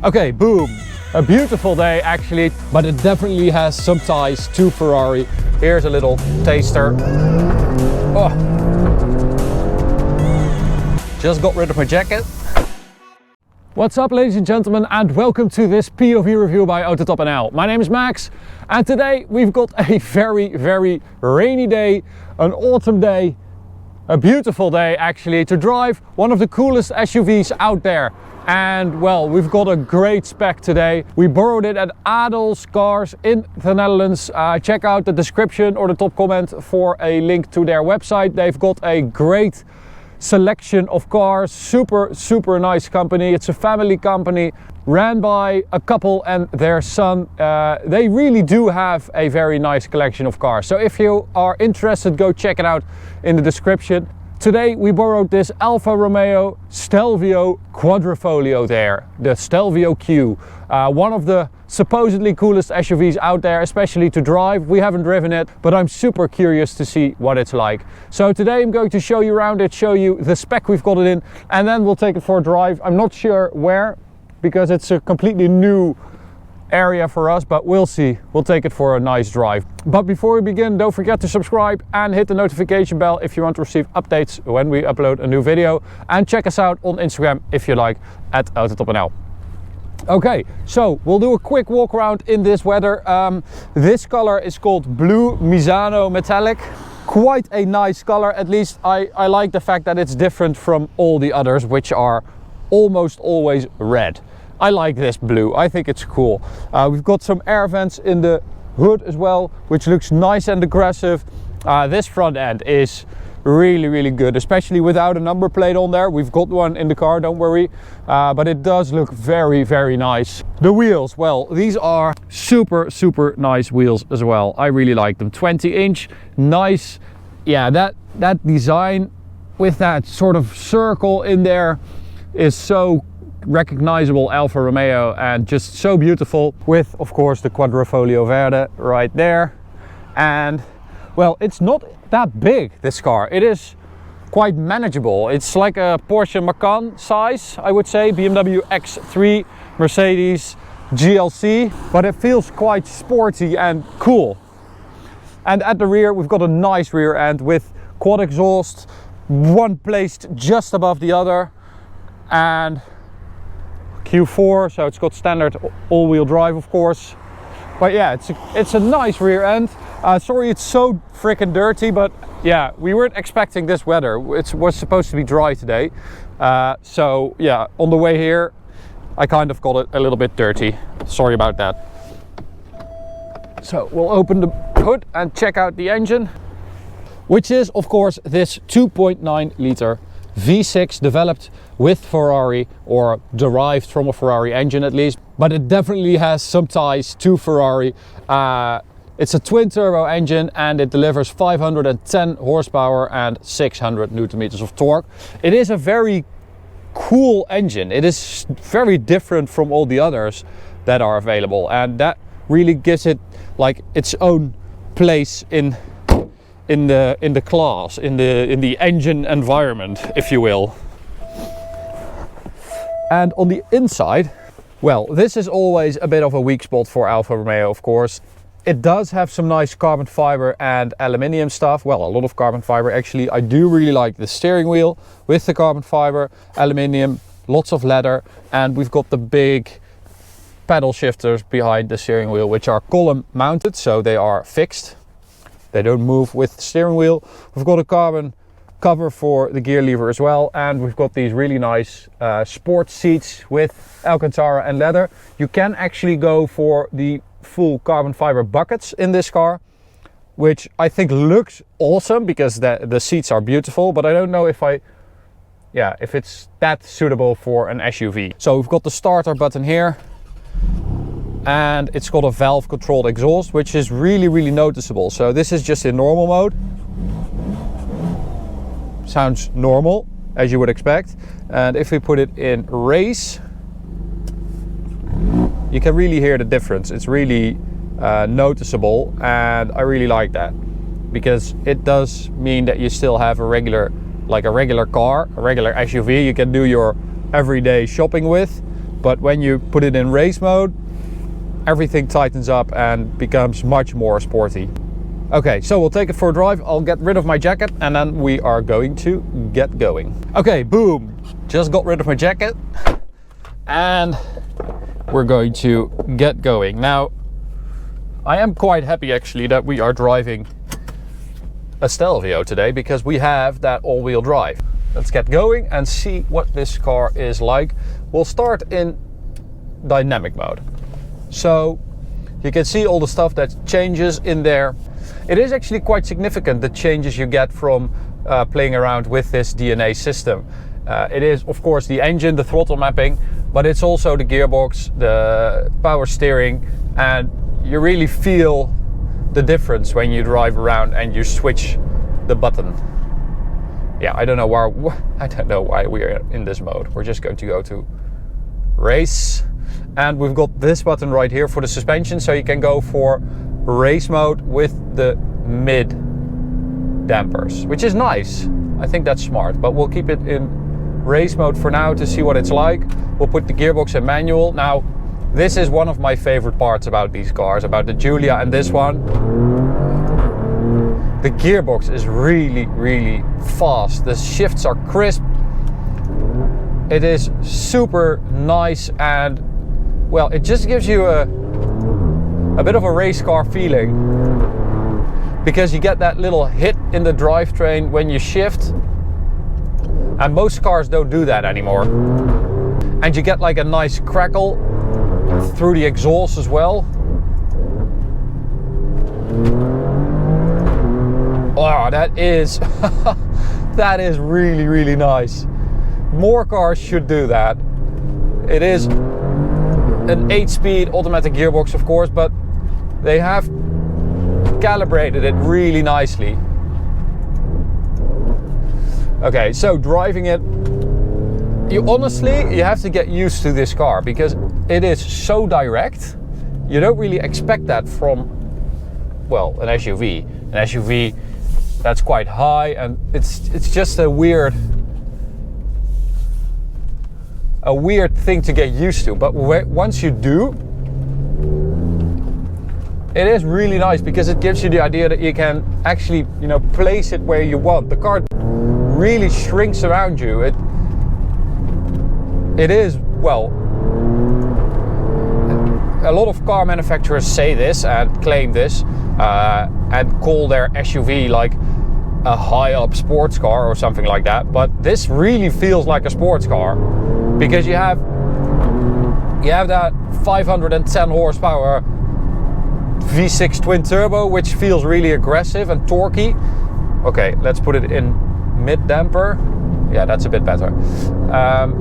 Okay, boom. A beautiful day actually, but it definitely has some ties to Ferrari. Here's a little taster. Oh. Just got rid of my jacket. What's up, ladies and gentlemen, and welcome to this POV review by AutoTopNL. My name is Max, and today we've got a very rainy day, an autumn day, a beautiful day actually, to drive one of the coolest SUVs out there. And well, we've got a great spec today. We borrowed it at Adels Cars in the Netherlands. Check out the description or the top comment for a link to their website. They've got a great selection of cars, super nice company. It's a family company ran by a couple and their son. They really do have a very nice collection of cars. So if you are interested, go check it out in the description. Today we borrowed this Alfa Romeo Stelvio Quadrifoglio there, the Stelvio Q. One of the supposedly coolest SUVs out there, especially to drive. We haven't driven it, but I'm super curious to see what it's like. So today I'm going to show you around it, show you the spec we've got it in, and then we'll take it for a drive. I'm not sure where, because it's a completely new area for us, but we'll see. We'll take it for a nice drive. But before we begin, don't forget to subscribe and hit the notification bell if you want to receive updates when we upload a new video, and check us out on Instagram if you like, at AutoTopNL. Okay, so we'll do a quick walk around in this weather. This color is called Blue Misano Metallic. Quite a nice color, at least I like the fact that it's different from all the others, which are almost always red. I like this blue, I think it's cool. We've got some air vents in the hood as well, which looks nice and aggressive. This front end is really good, especially without a number plate on there. We've got one in the car, don't worry, but it does look very nice. The wheels, well, these are super nice wheels as well. I really like them. 20-inch, nice. Yeah, that design with that sort of circle in there is so recognizable Alfa Romeo and just so beautiful, with of course the Quadrifoglio Verde right there. And well, it's not that big, this car. It is quite manageable. It's like a Porsche Macan size, I would say, BMW X3, Mercedes GLC, but it feels quite sporty and cool. And at the rear we've got a nice rear end with quad exhaust, one placed just above the other, and Q4, so it's got standard all-wheel drive, of course. But yeah, it's a nice rear end. Sorry it's so freaking dirty, but yeah, we weren't expecting this weather. It was supposed to be dry today. So yeah, on the way here I kind of got it a little bit dirty. Sorry about that. So we'll open the hood and check out the engine, which is of course this 2.9 liter V6 developed with Ferrari, or derived from a Ferrari engine at least, but it definitely has some ties to Ferrari. It's a twin turbo engine and it delivers 510 horsepower and 600 Newton meters of torque. It is a very cool engine. It is very different from all the others that are available, and that really gives it like its own place in the class, in the engine environment, if you will. And on the inside, well, this is always a bit of a weak spot for Alfa Romeo, of course. It does have some nice carbon fiber and aluminium stuff. Well, a lot of carbon fiber actually. I do really like the steering wheel with the carbon fiber, aluminium, lots of leather, and we've got the big paddle shifters behind the steering wheel, which are column mounted, so they are fixed. They don't move with the steering wheel. We've got a carbon cover for the gear lever as well, and we've got these really nice sport seats with Alcantara and leather. You can actually go for the full carbon fiber buckets in this car, which I think looks awesome because the seats are beautiful, but I don't know if it's that suitable for an SUV. So we've got the starter button here, and it's got a valve controlled exhaust, which is really noticeable. So this is just in normal mode. Sounds normal, as you would expect. And if we put it in race, you can really hear the difference. It's really noticeable, and I really like that, because it does mean that you still have a regular car, a regular SUV you can do your everyday shopping with, But when you put it in race mode, everything tightens up and becomes much more sporty. Okay, so we'll take it for a drive. I'll get rid of my jacket and then we are going to get going. Okay, boom. Just got rid of my jacket and we're going to get going. Now, I am quite happy actually that we are driving a Stelvio today because we have that all-wheel drive. Let's get going and see what this car is like. We'll start in dynamic mode. So you can see all the stuff that changes in there. It is actually quite significant, the changes you get from playing around with this DNA system. It is of course the engine, the throttle mapping, but it's also the gearbox, the power steering, and you really feel the difference when you drive around and you switch the button. Yeah, I don't know why we're in this mode. We're just going to go to race, and we've got this button right here for the suspension, so you can go for race mode with the mid dampers, which is nice. I think that's smart, but we'll keep it in race mode for now to see what it's like. We'll put the gearbox in manual. Now, this is one of my favorite parts about these cars, about the Giulia and this one. The gearbox is really, really fast. The shifts are crisp. It is super nice, and well, it just gives you a bit of a race car feeling, because you get that little hit in the drivetrain when you shift, and most cars don't do that anymore. And you get like a nice crackle through the exhaust as well. Oh, that is that is really, really nice. More cars should do that. It is an 8-speed automatic gearbox, of course, but they have calibrated it really nicely. Okay, so driving it, you have to get used to this car because it is so direct. You don't really expect that from, well, an SUV. An SUV that's quite high, and it's just a weird thing to get used to. But once you do, it is really nice because it gives you the idea that you can actually, place it where you want. The car really shrinks around you. It is, well, a lot of car manufacturers say this and claim this and call their SUV like a high-up sports car or something like that, but this really feels like a sports car because you have that 510 horsepower V6 twin turbo, which feels really aggressive and torquey. Okay, let's put it in mid damper. Yeah, that's a bit better.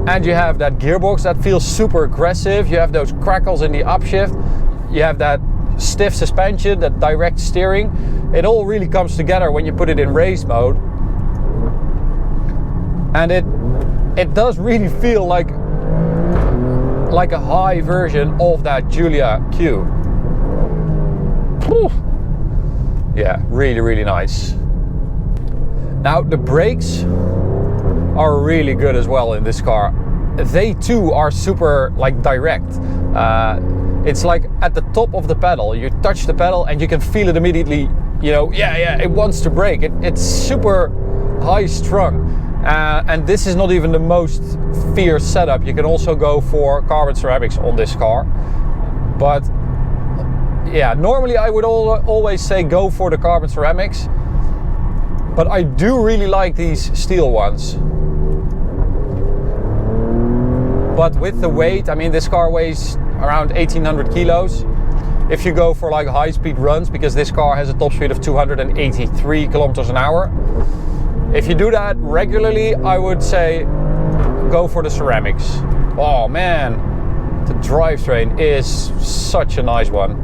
And you have that gearbox that feels super aggressive. You have those crackles in the upshift. You have that stiff suspension, that direct steering. It all really comes together when you put it in race mode. And it does really feel like a high version of that Giulia Q. Whew. Yeah, really, really nice. Now the brakes are really good as well in this car. They too are super direct. It's like at the top of the pedal, you touch the pedal and you can feel it immediately. It wants to brake. It's super high strung. And this is not even the most fierce setup. You can also go for carbon ceramics on this car. But yeah, normally I would always say go for the carbon ceramics. But I do really like these steel ones. But with the weight, I mean, this car weighs around 1800 kilos. If you go for high-speed runs, because this car has a top speed of 283 kilometers an hour. If you do that regularly, I would say go for the ceramics. Oh man, the drivetrain is such a nice one.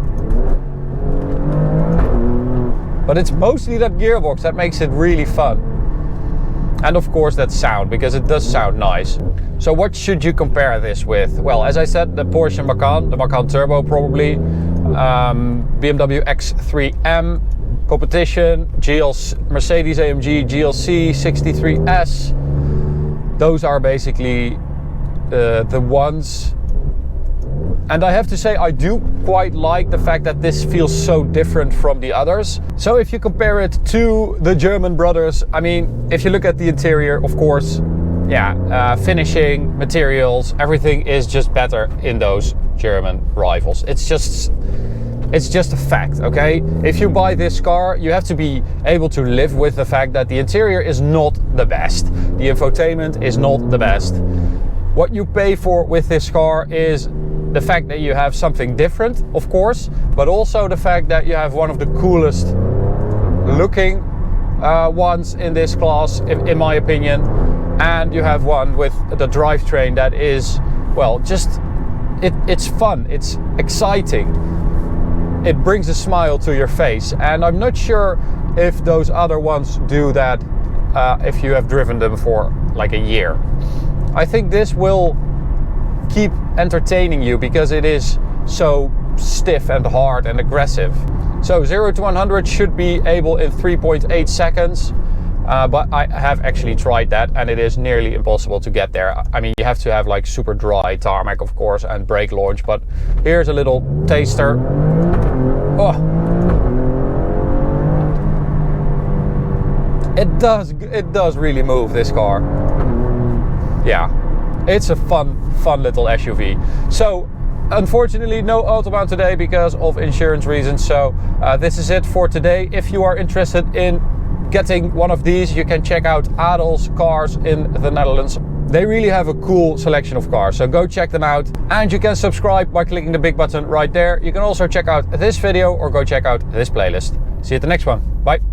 But it's mostly that gearbox that makes it really fun. And of course that sound, because it does sound nice. So what should you compare this with? Well, as I said, the Porsche Macan, the Macan Turbo probably, BMW X3M, competition, Mercedes AMG GLC 63S. Those are basically the ones And I have to say, I do quite like the fact that this feels so different from the others. So if you compare it to the German brothers, I mean, if you look at the interior, of course, yeah, finishing, materials, everything is just better in those German rivals. It's just a fact, okay? If you buy this car, you have to be able to live with the fact that the interior is not the best. The infotainment is not the best. What you pay for with this car is the fact that you have something different, of course, but also the fact that you have one of the coolest looking ones in this class, in my opinion. And you have one with the drivetrain that is, well, just, it's fun, it's exciting. It brings a smile to your face. And I'm not sure if those other ones do that if you have driven them for like a year. I think this will keep entertaining you because it is so stiff and hard and aggressive. So 0 to 100 should be able in 3.8 seconds. But I have actually tried that and it is nearly impossible to get there. I mean, you have to have like super dry tarmac, of course, and brake launch, but here's a little taster. Oh, it does really move, this car. Yeah, it's a fun little SUV. So unfortunately no Autobahn today because of insurance reasons. So this is it for today. If you are interested in getting one of these, you can check out Adel's Cars in the Netherlands. They really have a cool selection of cars, so go check them out. And you can subscribe by clicking the big button right there. You can also check out this video or go check out this playlist. See you at the next one. Bye.